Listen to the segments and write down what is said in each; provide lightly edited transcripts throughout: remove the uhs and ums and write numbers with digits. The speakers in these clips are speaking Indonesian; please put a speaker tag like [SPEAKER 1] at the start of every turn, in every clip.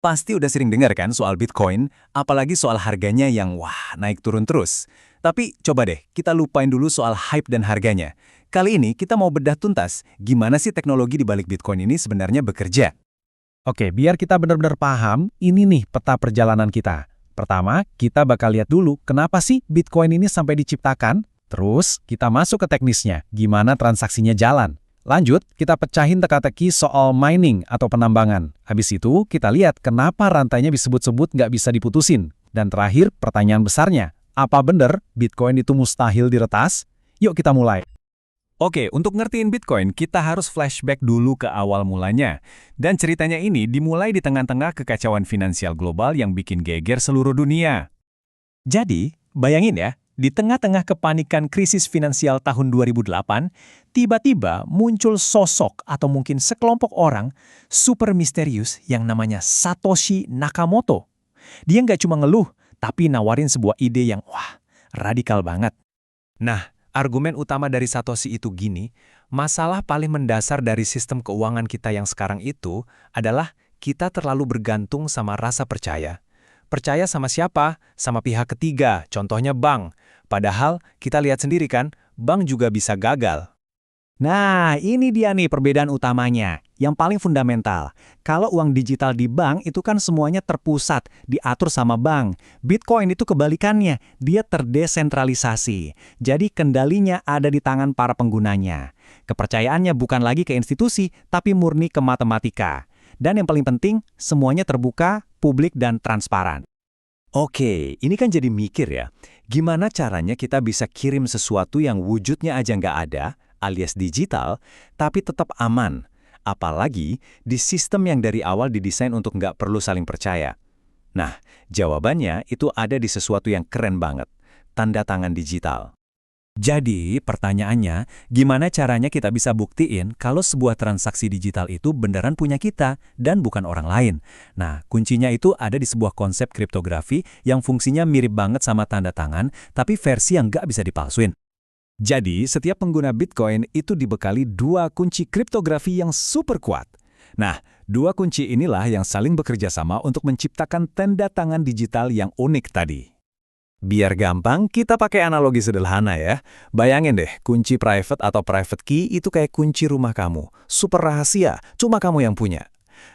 [SPEAKER 1] Pasti udah sering dengar kan soal Bitcoin, apalagi soal harganya yang naik turun terus. Tapi coba deh, kita lupain dulu soal hype dan harganya. Kali ini kita mau bedah tuntas, gimana sih teknologi di balik Bitcoin ini sebenarnya bekerja.
[SPEAKER 2] Oke, biar kita benar-benar paham, ini nih peta perjalanan kita. Pertama, kita bakal lihat dulu kenapa sih Bitcoin ini sampai diciptakan. Terus, kita masuk ke teknisnya, gimana transaksinya jalan. Lanjut, kita pecahin teka-teki soal mining atau penambangan. Habis itu, kita lihat kenapa rantainya disebut-sebut nggak bisa diputusin. Dan terakhir, pertanyaan besarnya, apa benar Bitcoin itu mustahil diretas? Yuk kita mulai.
[SPEAKER 1] Oke, untuk ngertiin Bitcoin, kita harus flashback dulu ke awal mulanya. Dan ceritanya ini dimulai di tengah-tengah kekacauan finansial global yang bikin geger seluruh dunia. Jadi, bayangin ya, di tengah-tengah kepanikan krisis finansial tahun 2008, tiba-tiba muncul sosok atau mungkin sekelompok orang super misterius yang namanya Satoshi Nakamoto. Dia nggak cuma ngeluh, tapi nawarin sebuah ide yang radikal banget. Nah, argumen utama dari Satoshi itu gini, masalah paling mendasar dari sistem keuangan kita yang sekarang itu adalah kita terlalu bergantung sama rasa percaya. Percaya sama siapa? Sama pihak ketiga, contohnya bank. Padahal kita lihat sendiri kan, bank juga bisa gagal.
[SPEAKER 3] Nah, ini dia nih perbedaan utamanya, yang paling fundamental. Kalau uang digital di bank itu kan semuanya terpusat, diatur sama bank. Bitcoin itu kebalikannya, dia terdesentralisasi. Jadi kendalinya ada di tangan para penggunanya. Kepercayaannya bukan lagi ke institusi, tapi murni ke matematika. Dan yang paling penting, semuanya terbuka, publik, dan transparan.
[SPEAKER 1] Oke, ini kan jadi mikir ya, gimana caranya kita bisa kirim sesuatu yang wujudnya aja nggak ada, alias digital, tapi tetap aman. Apalagi di sistem yang dari awal didesain untuk nggak perlu saling percaya. Nah, jawabannya itu ada di sesuatu yang keren banget, tanda tangan digital. Jadi, pertanyaannya, gimana caranya kita bisa buktiin kalau sebuah transaksi digital itu beneran punya kita dan bukan orang lain? Nah, kuncinya itu ada di sebuah konsep kriptografi yang fungsinya mirip banget sama tanda tangan, tapi versi yang nggak bisa dipalsuin. Jadi, setiap pengguna Bitcoin itu dibekali dua kunci kriptografi yang super kuat. Nah, dua kunci inilah yang saling bekerja sama untuk menciptakan tanda tangan digital yang unik tadi. Biar gampang, kita pakai analogi sederhana ya. Bayangin deh, kunci private atau private key itu kayak kunci rumah kamu. Super rahasia, cuma kamu yang punya.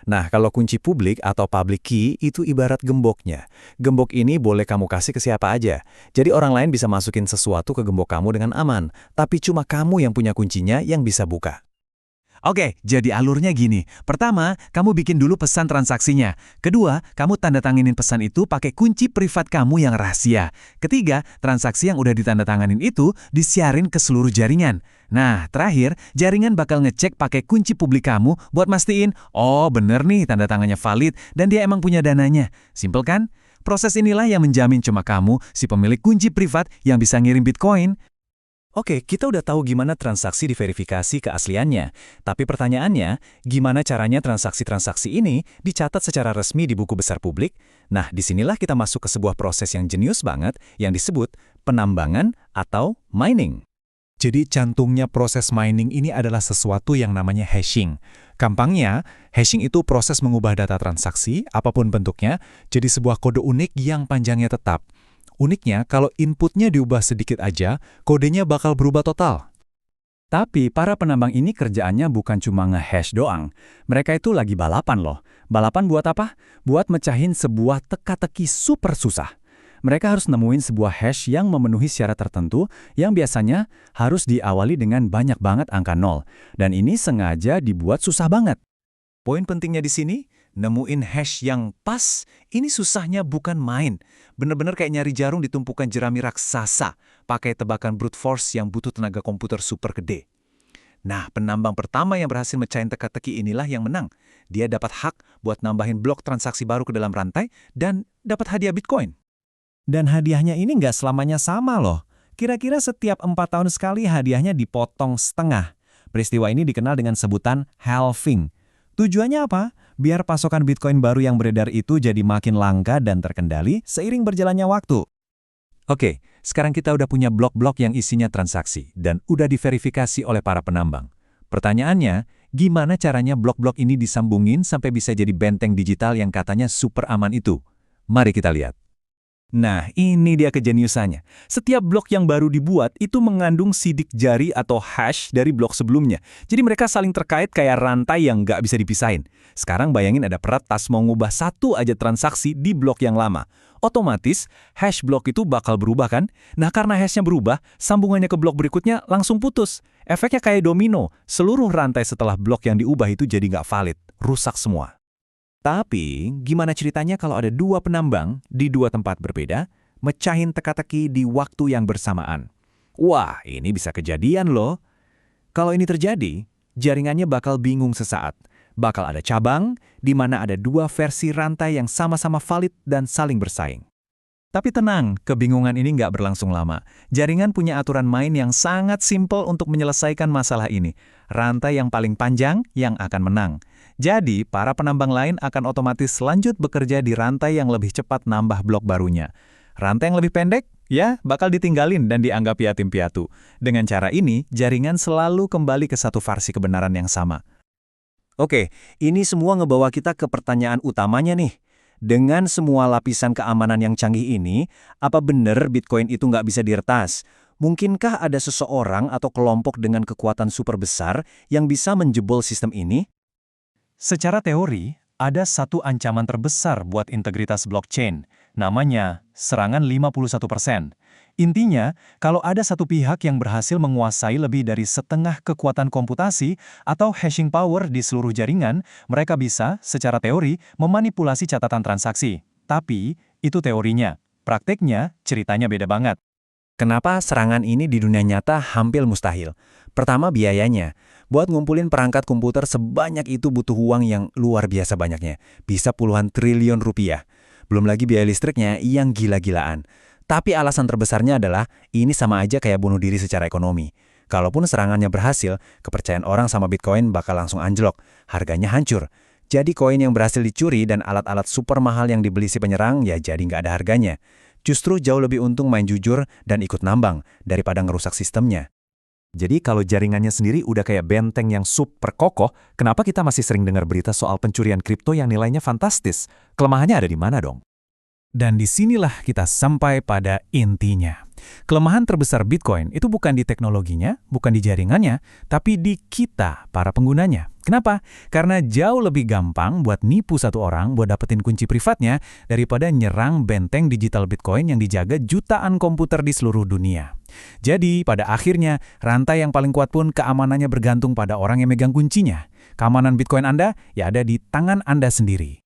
[SPEAKER 1] Nah, kalau kunci publik atau public key itu ibarat gemboknya. Gembok ini boleh kamu kasih ke siapa aja. Jadi orang lain bisa masukin sesuatu ke gembok kamu dengan aman. Tapi cuma kamu yang punya kuncinya yang bisa buka. Oke, jadi alurnya gini. Pertama, kamu bikin dulu pesan transaksinya. Kedua, kamu tanda tanginin pesan itu pakai kunci privat kamu yang rahasia. Ketiga, transaksi yang udah ditanda tanganin itu disiarin ke seluruh jaringan. Nah, terakhir, jaringan bakal ngecek pakai kunci publik kamu buat mastiin, oh bener nih tanda tangannya valid dan dia emang punya dananya. Simpel kan? Proses inilah yang menjamin cuma kamu, si pemilik kunci privat yang bisa ngirim Bitcoin. Oke, kita udah tahu gimana transaksi diverifikasi keasliannya. Tapi pertanyaannya, gimana caranya transaksi-transaksi ini dicatat secara resmi di buku besar publik? Nah, disinilah kita masuk ke sebuah proses yang jenius banget yang disebut penambangan atau mining. Jadi jantungnya proses mining ini adalah sesuatu yang namanya hashing. Gampangnya, hashing itu proses mengubah data transaksi, apapun bentuknya, jadi sebuah kode unik yang panjangnya tetap. Uniknya, kalau inputnya diubah sedikit aja, kodenya bakal berubah total. Tapi para penambang ini kerjaannya bukan cuma nge-hash doang. Mereka itu lagi balapan loh. Balapan buat apa? Buat mecahin sebuah teka-teki super susah. Mereka harus nemuin sebuah hash yang memenuhi syarat tertentu yang biasanya harus diawali dengan banyak banget angka nol. Dan ini sengaja dibuat susah banget. Poin pentingnya di sini, nemuin hash yang pas, ini susahnya bukan main. Bener-bener kayak nyari jarum di tumpukan jerami raksasa, pakai tebakan brute force yang butuh tenaga komputer super gede. Nah, penambang pertama yang berhasil mecahin teka-teki inilah yang menang. Dia dapat hak buat nambahin blok transaksi baru ke dalam rantai dan dapat hadiah Bitcoin.
[SPEAKER 3] Dan hadiahnya ini nggak selamanya sama loh. Kira-kira setiap 4 tahun sekali hadiahnya dipotong setengah. Peristiwa ini dikenal dengan sebutan halving. Tujuannya apa? Biar pasokan Bitcoin baru yang beredar itu jadi makin langka dan terkendali seiring berjalannya waktu.
[SPEAKER 1] Oke, sekarang kita udah punya blok-blok yang isinya transaksi dan udah diverifikasi oleh para penambang. Pertanyaannya, Gimana caranya blok-blok ini disambungin sampai bisa jadi benteng digital yang katanya super aman itu? Mari kita lihat. Nah, ini dia kejeniusannya. Setiap blok yang baru dibuat itu mengandung sidik jari atau hash dari blok sebelumnya. Jadi mereka saling terkait kayak rantai yang nggak bisa dipisahin. Sekarang bayangin ada peretas mau ngubah satu aja transaksi di blok yang lama. Otomatis, hash blok itu bakal berubah kan? Nah, karena hashnya berubah, sambungannya ke blok berikutnya langsung putus. Efeknya kayak domino. Seluruh rantai setelah blok yang diubah itu jadi nggak valid. Rusak semua. Tapi, gimana ceritanya kalau ada dua penambang di dua tempat berbeda, mecahin teka-teki di waktu yang bersamaan? Wah, ini bisa kejadian loh. Kalau ini terjadi, jaringannya bakal bingung sesaat. Bakal ada cabang, di mana ada dua versi rantai yang sama-sama valid dan saling bersaing. Tapi tenang, kebingungan ini nggak berlangsung lama. Jaringan punya aturan main yang sangat simpel untuk menyelesaikan masalah ini. Rantai yang paling panjang yang akan menang. Jadi, para penambang lain akan otomatis lanjut bekerja di rantai yang lebih cepat nambah blok barunya. Rantai yang lebih pendek, ya, bakal ditinggalin dan dianggap yatim piatu. Dengan cara ini, jaringan selalu kembali ke satu versi kebenaran yang sama. Oke, ini semua ngebawa kita ke pertanyaan utamanya nih. Dengan semua lapisan keamanan yang canggih ini, apa benar Bitcoin itu nggak bisa diretas? Mungkinkah ada seseorang atau kelompok dengan kekuatan super besar yang bisa menjebol sistem ini? Secara teori, ada satu ancaman terbesar buat integritas blockchain, namanya serangan 51%. Intinya, kalau ada satu pihak yang berhasil menguasai lebih dari setengah kekuatan komputasi atau hashing power di seluruh jaringan, mereka bisa, secara teori, memanipulasi catatan transaksi. Tapi, itu teorinya. Prakteknya, ceritanya beda banget. Kenapa serangan ini di dunia nyata hampir mustahil? Pertama, biayanya. Buat ngumpulin perangkat komputer sebanyak itu butuh uang yang luar biasa banyaknya. Bisa puluhan triliun rupiah. Belum lagi biaya listriknya yang gila-gilaan. Tapi alasan terbesarnya adalah ini sama aja kayak bunuh diri secara ekonomi. Kalaupun serangannya berhasil, kepercayaan orang sama Bitcoin bakal langsung anjlok. Harganya hancur. Jadi koin yang berhasil dicuri dan alat-alat super mahal yang dibeli si penyerang ya jadi nggak ada harganya. Justru jauh lebih untung main jujur dan ikut nambang daripada ngerusak sistemnya. Jadi kalau jaringannya sendiri udah kayak benteng yang super kokoh, kenapa kita masih sering dengar berita soal pencurian kripto yang nilainya fantastis? Kelemahannya ada di mana dong? Dan disinilah kita sampai pada intinya. Kelemahan terbesar Bitcoin itu bukan di teknologinya, bukan di jaringannya, tapi di kita, para penggunanya. Kenapa? Karena jauh lebih gampang buat nipu satu orang buat dapetin kunci privatnya daripada nyerang benteng digital Bitcoin yang dijaga jutaan komputer di seluruh dunia. Jadi, pada akhirnya, rantai yang paling kuat pun keamanannya bergantung pada orang yang megang kuncinya. Keamanan Bitcoin Anda ya ada di tangan Anda sendiri.